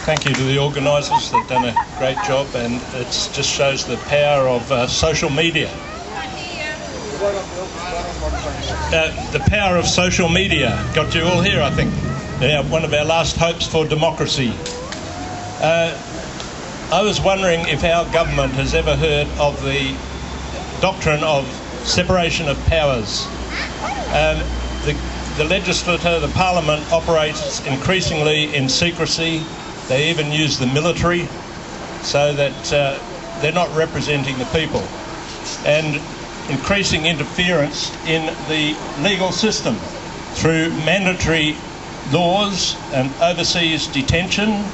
Thank you to the organisers. They've done a great job, and it just shows the power of social media. The power of social media got you all here, I think. One of our last hopes for democracy. I was wondering if our government has ever heard of the doctrine of separation of powers. The legislature, the parliament, operates increasingly in secrecy. They even use the military so that they're not representing the people. And increasing interference in the legal system through mandatory laws and overseas detention,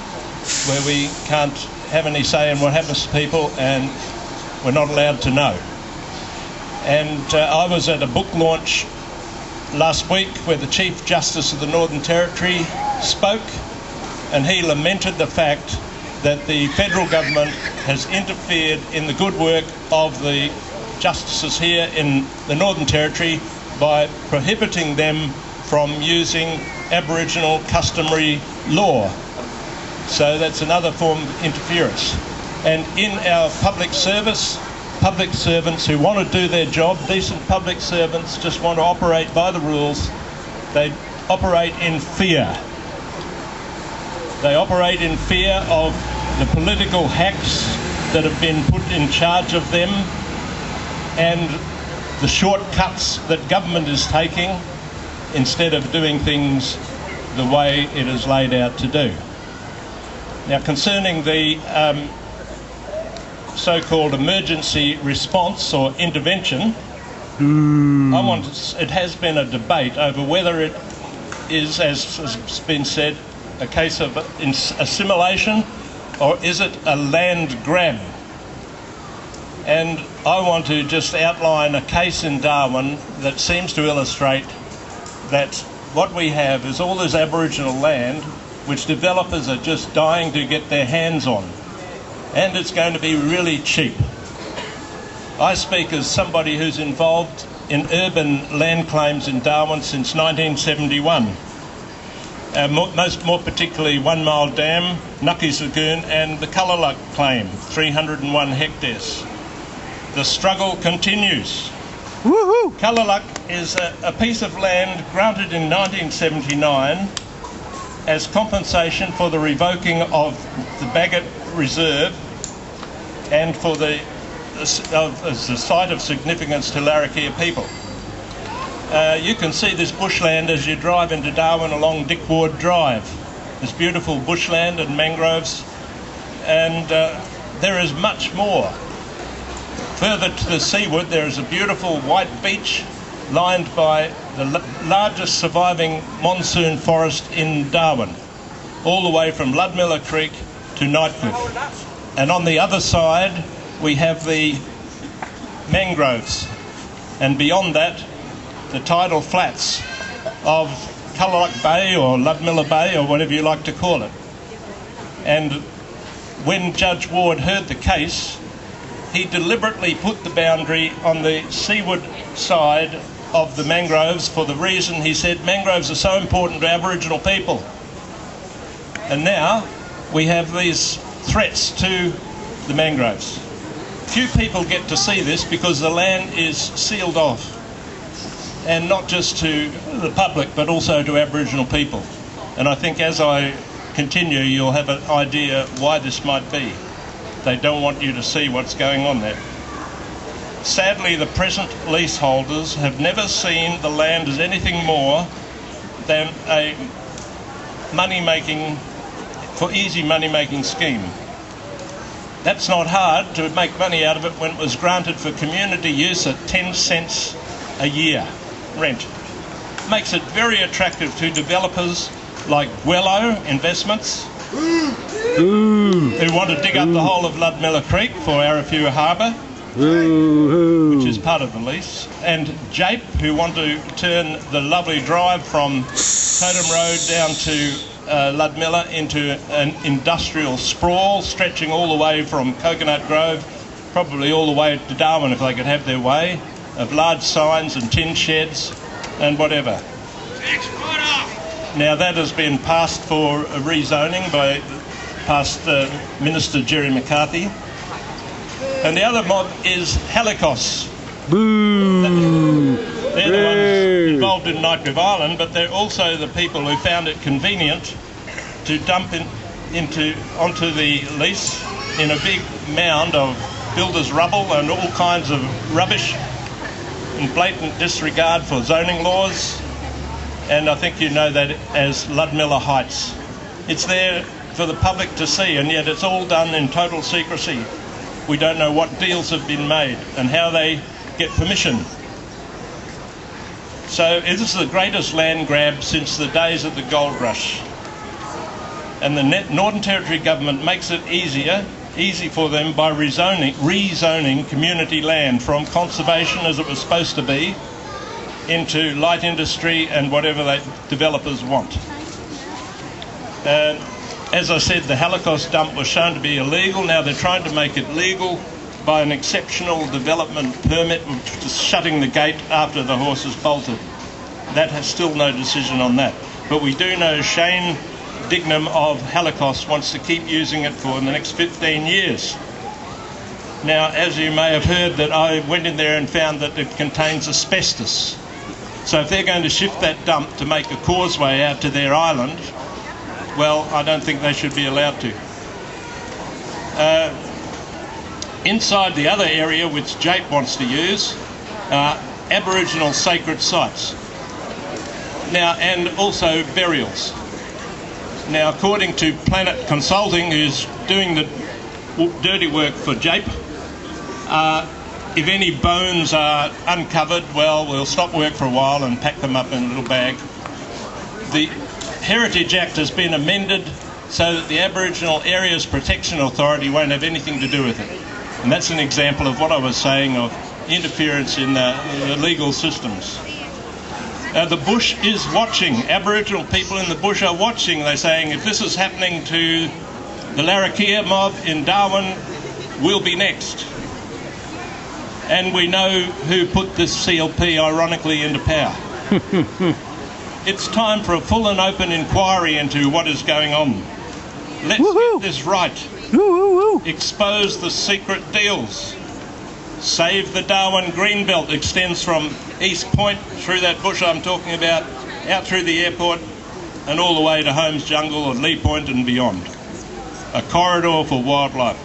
where we can't have any say in what happens to people and we're not allowed to know. And I was at a book launch last week where the Chief Justice of the Northern Territory spoke, and he lamented the fact that the federal government has interfered in the good work of the justices here in the Northern Territory by prohibiting them from using Aboriginal customary law. So that's another form of interference. And in our public service, public servants who want to do their job, decent public servants just want to operate by the rules, they operate in fear. They operate in fear of the political hacks that have been put in charge of them and the shortcuts that government is taking instead of doing things the way it is laid out to do. Now, concerning the so-called emergency response or intervention, it has been a debate over whether it is, as has been said, a case of assimilation, or is it a land grab? And I want to just outline a case in Darwin that seems to illustrate that what we have is all this Aboriginal land which developers are just dying to get their hands on, and it's going to be really cheap. I speak as somebody who's involved in urban land claims in Darwin since 1971. More particularly 1 Mile Dam, Nucky's Lagoon and the Kulaluk claim, 301 hectares. The struggle continues. Woohoo! Kulaluk is a piece of land granted in 1979 as compensation for the revoking of the Bagot Reserve and for as a site of significance to Larrakia people. You can see this bushland as you drive into Darwin along Dick Ward Drive. There's beautiful bushland and mangroves, and there is much more. Further to the seaward, there is a beautiful white beach lined by the largest surviving monsoon forest in Darwin, all the way from Ludmilla Creek to Nightcliff. And on the other side, we have the mangroves, and beyond that, the tidal flats of Kulaluk Bay or Ludmilla Bay or whatever you like to call it. And when Judge Ward heard the case, he deliberately put the boundary on the seaward side of the mangroves for the reason, he said, mangroves are so important to Aboriginal people. And now we have these threats to the mangroves. Few people get to see this because the land is sealed off, and not just to the public but also to Aboriginal people. And I think as I continue you'll have an idea why this might be. They don't want you to see what's going on there. Sadly, the present leaseholders have never seen the land as anything more than a easy money-making scheme. That's not hard to make money out of it when it was granted for community use at 10 cents a year rent. Makes it very attractive to developers like Gwelo Investments, who want to dig up the whole of Ludmilla Creek for Arafura Harbour, which is part of the lease, and Jape, who want to turn the lovely drive from Totem Road down to Ludmilla into an industrial sprawl stretching all the way from Coconut Grove, probably all the way to Darwin if they could have their way, of large signs and tin sheds and whatever. Now that has been passed for rezoning by past Minister Jerry McCarthy. And the other mob is Halikos. Boo! They're the ones involved in Nightcliff Island, but they're also the people who found it convenient to dump onto the lease in a big mound of builders' rubble and all kinds of rubbish in blatant disregard for zoning laws. And I think you know that as Ludmilla Heights. It's there for the public to see, and yet it's all done in total secrecy. We don't know what deals have been made and how they get permission. So this is the greatest land grab since the days of the gold rush. And the Northern Territory Government makes it easy for them by rezoning community land from conservation, as it was supposed to be, into light industry and whatever the developers want. As I said, the Halikos dump was shown to be illegal. Now they're trying to make it legal by an exceptional development permit, which is shutting the gate after the horse is bolted. That has still no decision on that. But we do know Shane Dignam of Halikos wants to keep using it for the next 15 years. Now, as you may have heard, that I went in there and found that it contains asbestos. So if they're going to shift that dump to make a causeway out to their island, well, I don't think they should be allowed to. Inside the other area, which Jape wants to use, are Aboriginal sacred sites. Now, and also burials. Now, according to Planit Consulting, who's doing the dirty work for Jape, if any bones are uncovered, well, we'll stop work for a while and pack them up in a little bag. The Heritage Act has been amended so that the Aboriginal Areas Protection Authority won't have anything to do with it. And that's an example of what I was saying of interference in the legal systems. The bush is watching. Aboriginal people in the bush are watching. They're saying, if this is happening to the Larrakia mob in Darwin, we'll be next. And we know who put this CLP, ironically, into power. It's time for a full and open inquiry into what is going on. Let's get this right. Expose the secret deals. Save the Darwin Greenbelt. Extends from East Point through that bush I'm talking about, out through the airport and all the way to Holmes Jungle or Lee Point and beyond. A corridor for wildlife.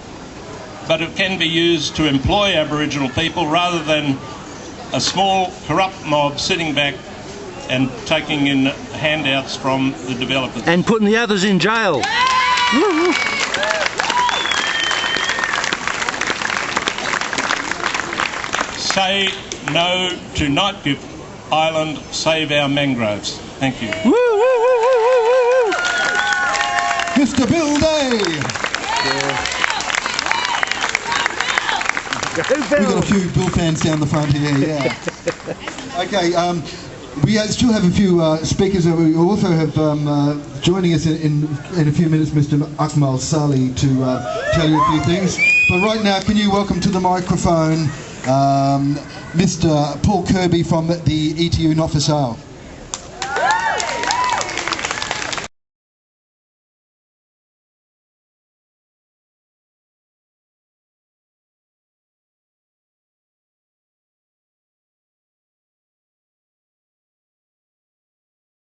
But it can be used to employ Aboriginal people rather than a small corrupt mob sitting back and taking in handouts from the developers. And putting the others in jail. Say no to Nightcliff Island, save our mangroves. Thank you. Mr. Bill Day. We've got a few Bill fans down the front here, yeah. Okay, we still have a few speakers. We also have joining us in a few minutes Mr. Akmal Sali to tell you a few things. But right now, can you welcome to the microphone Mr. Paul Kirby from the ETU Not For Sale.